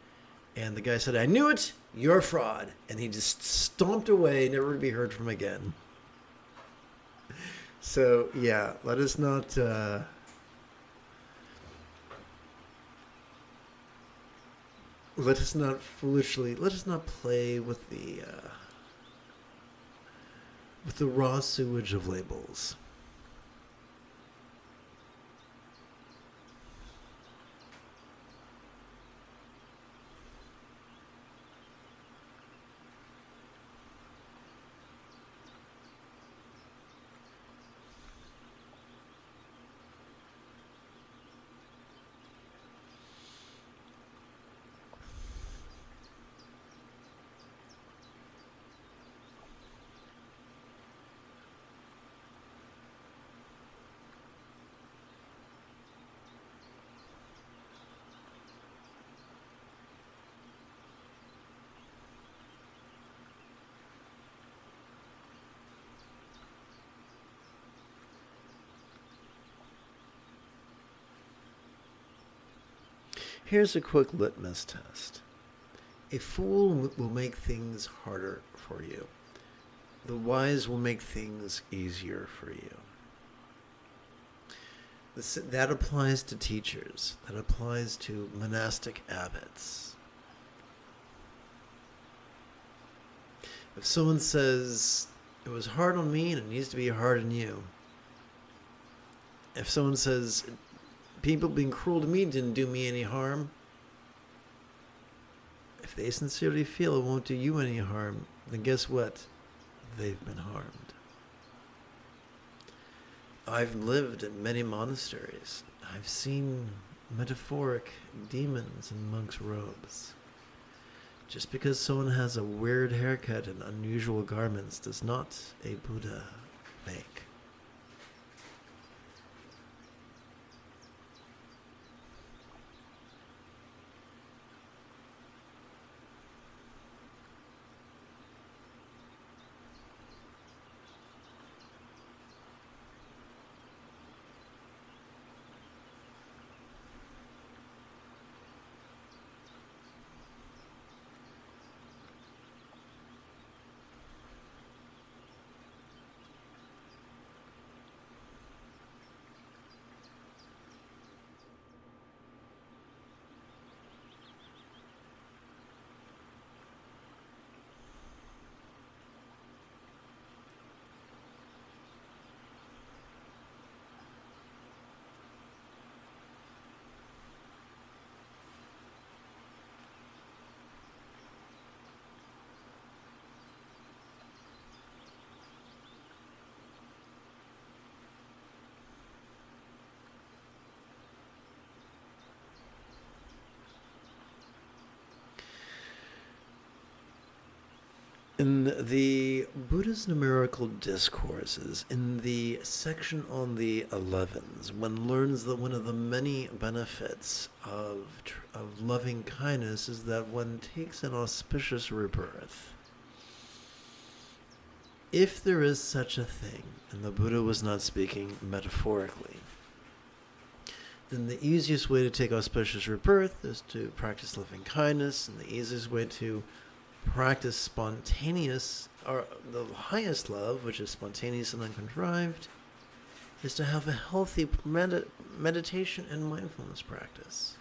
And the guy said, "I knew it, you're a fraud." And he just stomped away, never to be heard from again. So, yeah, let us not... let us not play with the raw sewage of labels. Here's a quick litmus test. A fool will make things harder for you. The wise will make things easier for you. That applies to teachers. That applies to monastic abbots. If someone says, "It was hard on me and it needs to be hard on you." If someone says, "People being cruel to me didn't do me any harm," if they sincerely feel it won't do you any harm, then guess what? They've been harmed. I've lived in many monasteries. I've seen metaphoric demons in monks' robes. Just because someone has a weird haircut and unusual garments does not a Buddha make. In the Buddha's numerical discourses, in the section on the 11s, one learns that one of the many benefits of loving kindness is that one takes an auspicious rebirth. If there is such a thing, and the Buddha was not speaking metaphorically, then the easiest way to take auspicious rebirth is to practice loving kindness, and the easiest way to practice spontaneous, or the highest love, which is spontaneous and uncontrived, is to have a healthy meditation and mindfulness practice.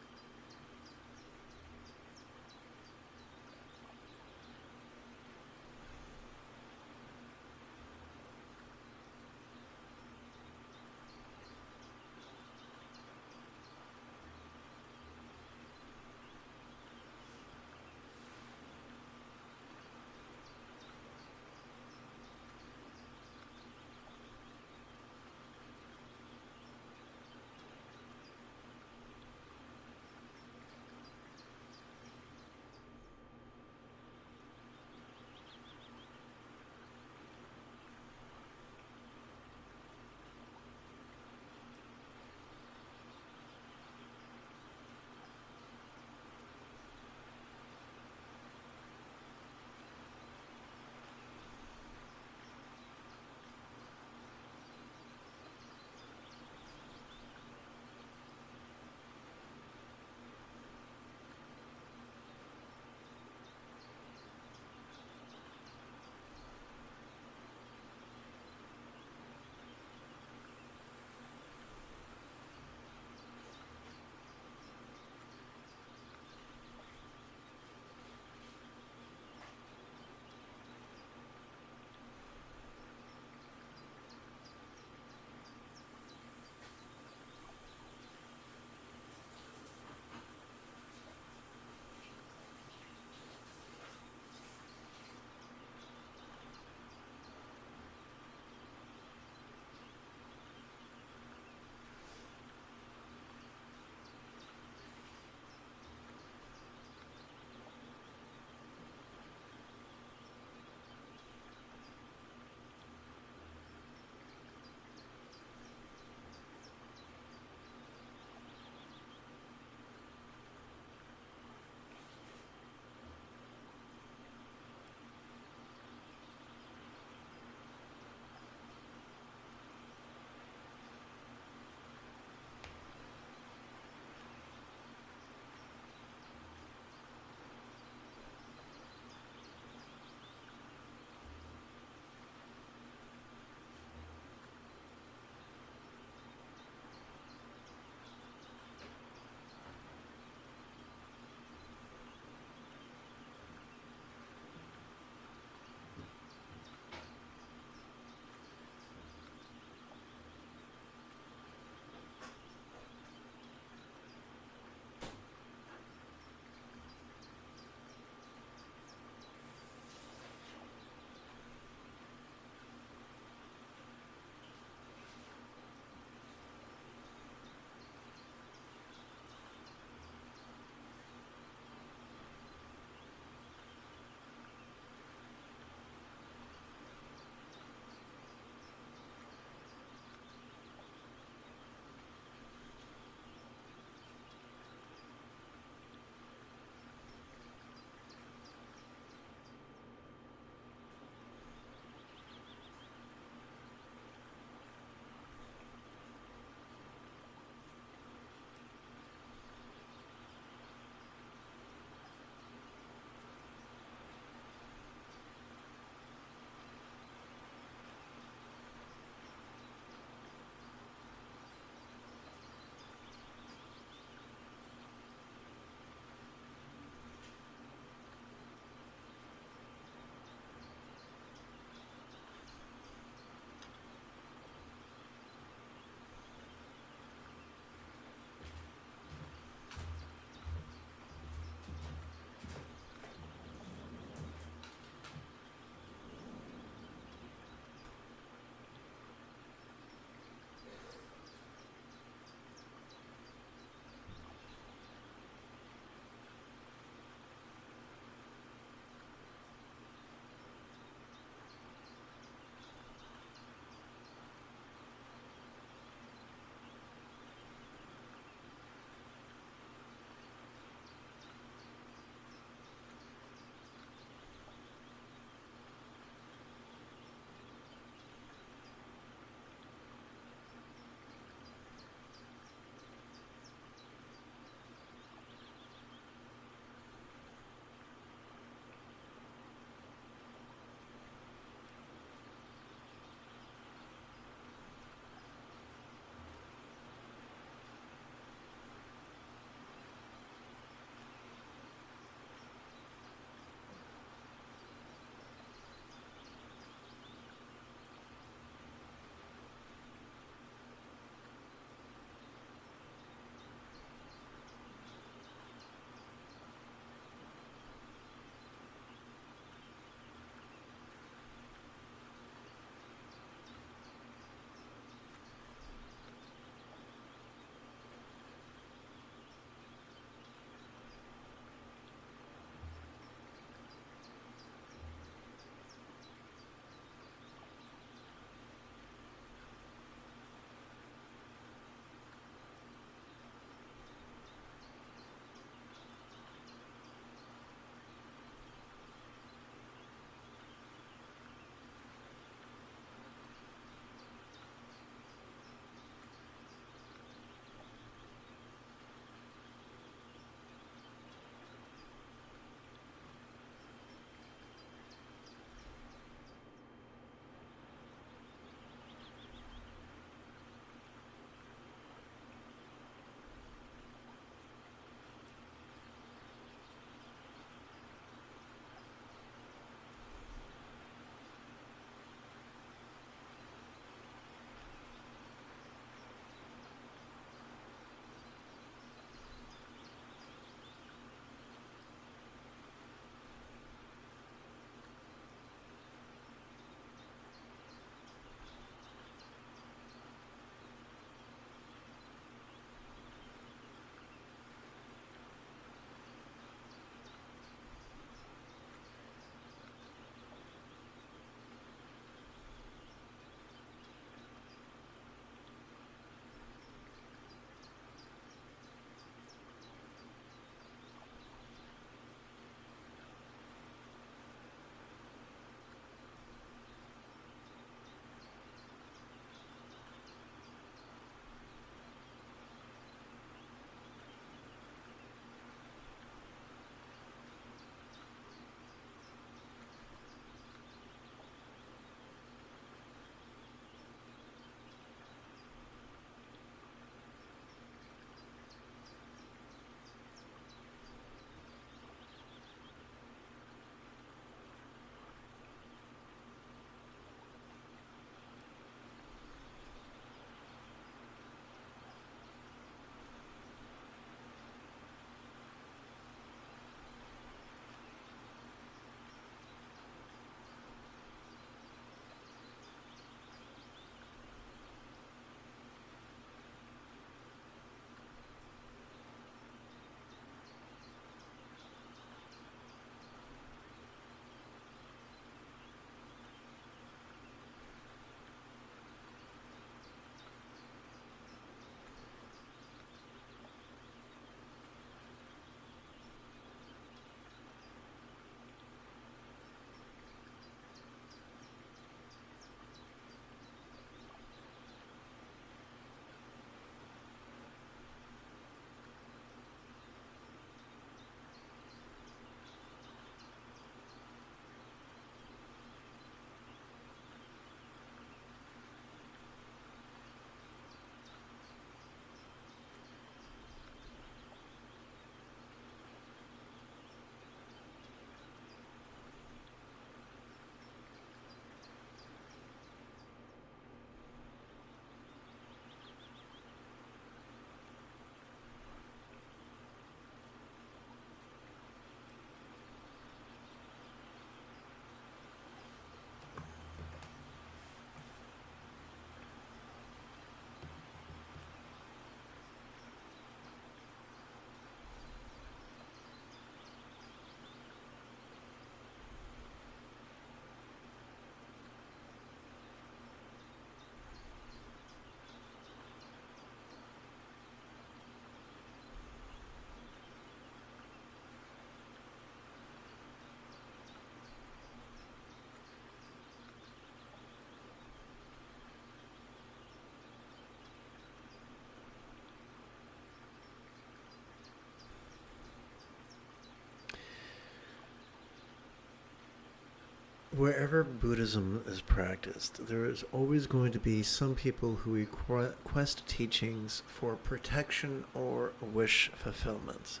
Wherever Buddhism is practiced, there is always going to be some people who request teachings for protection or wish fulfillment.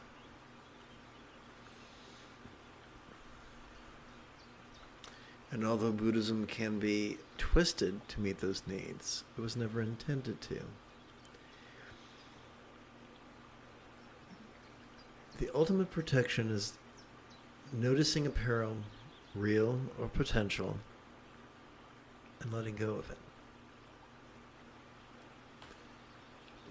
And although Buddhism can be twisted to meet those needs, it was never intended to. The ultimate protection is noticing a peril, real or potential, and letting go of it.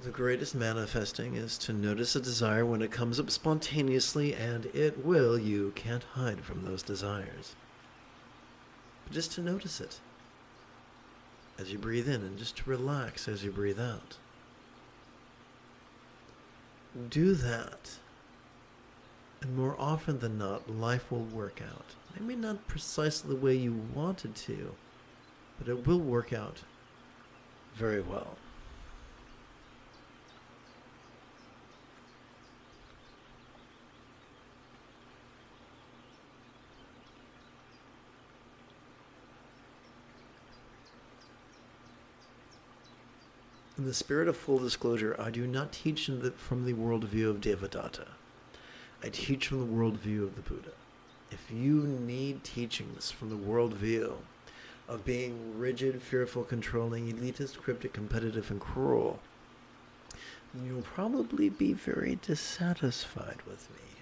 The greatest manifesting is to notice a desire when it comes up spontaneously, and it will. You can't hide from those desires. But just to notice it as you breathe in, and just to relax as you breathe out. Do that, and more often than not, life will work out. Maybe not precisely the way you wanted to, but it will work out very well. In the spirit of full disclosure, I do not teach from the worldview of Devadatta. I teach from the worldview of the Buddha. If you need teachings from the worldview of being rigid, fearful, controlling, elitist, cryptic, competitive, and cruel, you'll probably be very dissatisfied with me.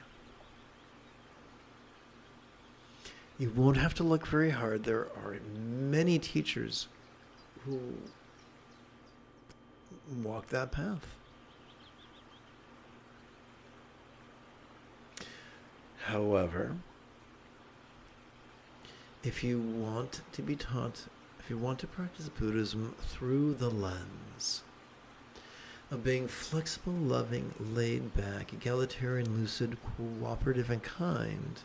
You won't have to look very hard. There are many teachers who walk that path. However, if you want to be taught, if you want to practice Buddhism through the lens of being flexible, loving, laid back, egalitarian, lucid, cooperative, and kind,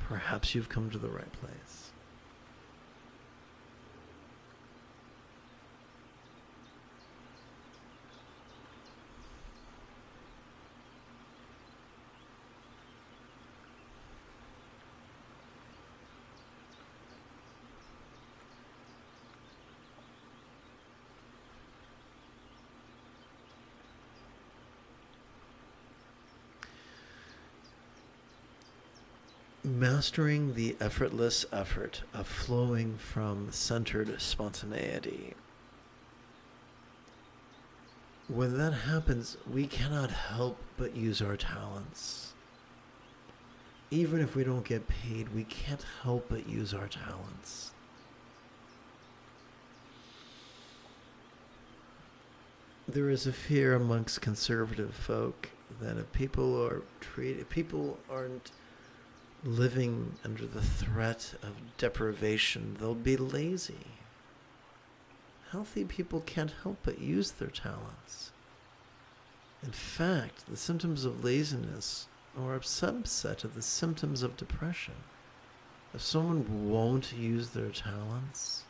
perhaps you've come to the right place. Mastering the effortless effort of flowing from centered spontaneity. When that happens, we cannot help but use our talents. Even if we don't get paid, we can't help but use our talents. There is a fear amongst conservative folk that if people aren't living under the threat of deprivation, they'll be lazy. Healthy people can't help but use their talents. In fact, the symptoms of laziness are a subset of the symptoms of depression. If someone won't use their talents,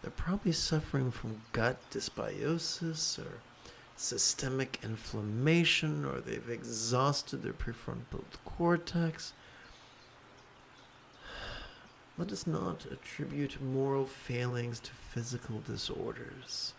they're probably suffering from gut dysbiosis or systemic inflammation, or they've exhausted their prefrontal cortex. Let us not attribute moral failings to physical disorders.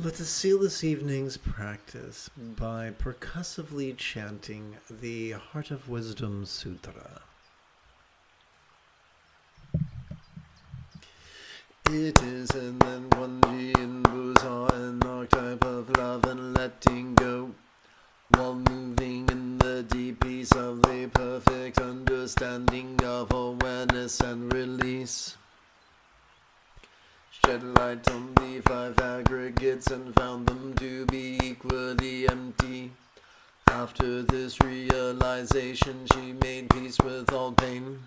Let us seal this evening's practice by percussively chanting the Heart of Wisdom Sutra. It is and then Guanji and Buza, an archetype of love and letting go, while moving in the deep peace of the perfect understanding of awareness and release. Shed light on the 5 aggregates and found them to be equally empty. After this realization, she made peace with all pain.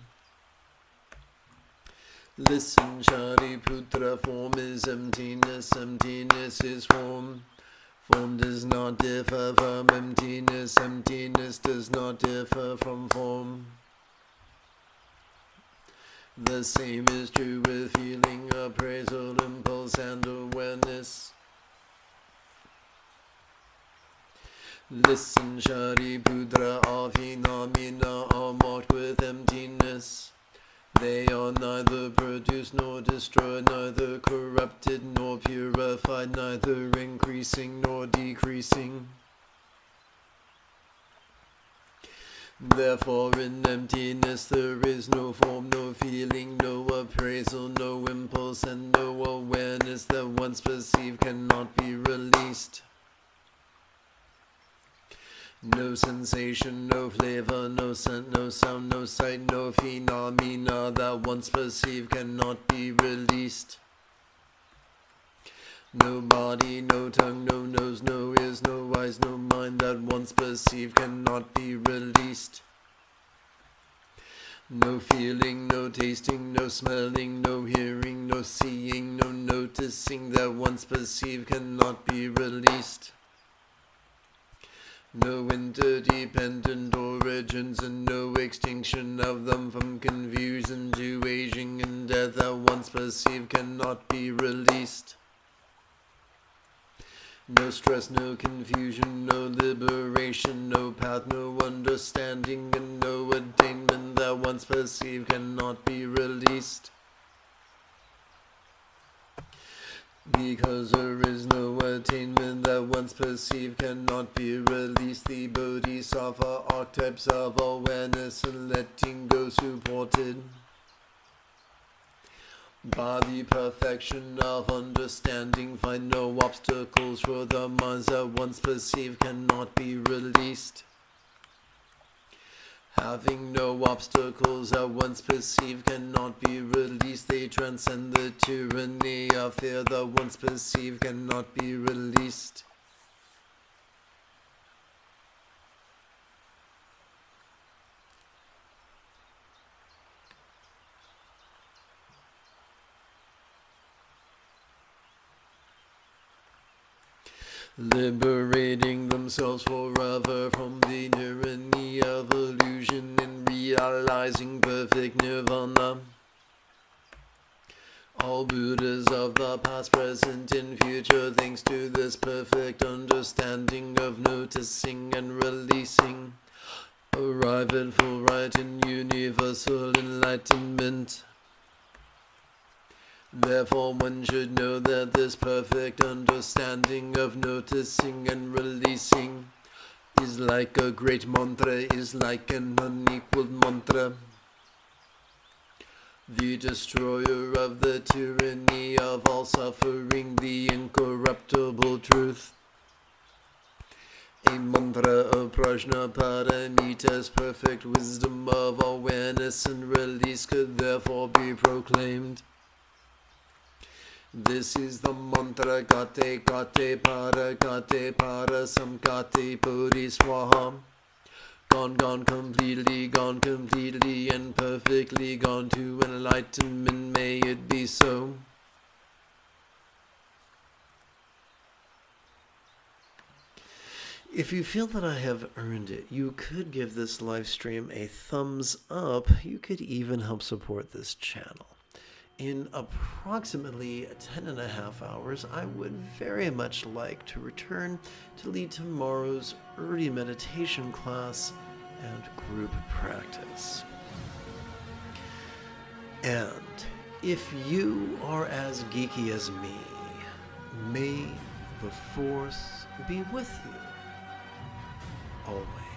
Listen, Shariputra, form is emptiness, emptiness is form. Form does not differ from emptiness, emptiness does not differ from form. The same is true with feeling, appraisal, impulse, and awareness. Listen, Shariputra, all phenomena are marked with emptiness. They are neither produced nor destroyed, neither corrupted nor purified, neither increasing nor decreasing. Therefore in emptiness there is no form, no feeling, no appraisal, no impulse, and no awareness that once perceived cannot be released. No sensation, no flavor, no scent, no sound, no sight, no phenomena that once perceived cannot be released. No body, no tongue, no nose, no ears, no eyes, no mind that once perceived cannot be released. No feeling, no tasting, no smelling, no hearing, no seeing, no noticing that once perceived cannot be released. No interdependent origins and no extinction of them, from confusion to aging and death that once perceived cannot be released. No stress, no confusion, no liberation, no path, no understanding, and no attainment that once perceived cannot be released. Because there is no attainment that once perceived cannot be released, the Bodhisattva archetypes of awareness and letting go supported by the perfection of understanding, find no obstacles for the minds that once perceived cannot be released. Having no obstacles that once perceived cannot be released, they transcend the tyranny of fear that once perceived cannot be released. Liberating themselves forever from the tyranny of illusion and realizing perfect nirvana. All Buddhas of the past, present, and future, thanks to this perfect understanding of noticing and releasing, arrive at full right and universal enlightenment. Therefore one should know that this perfect understanding of noticing and releasing is like a great mantra, is like an unequaled mantra. The destroyer of the tyranny of all suffering, the incorruptible truth. A mantra of Prajna Paramita's perfect wisdom of awareness and release could therefore be proclaimed. This is the mantra Gate Gate Para Samkate Puri Swaha. Gone completely and perfectly gone to enlightenment, may it be so. If you feel that I have earned it, you could give this live stream a thumbs up. You could even help support this channel. In approximately 10.5 hours, I would very much like to return to lead tomorrow's early meditation class and group practice. And if you are as geeky as me, may The Force be with you always.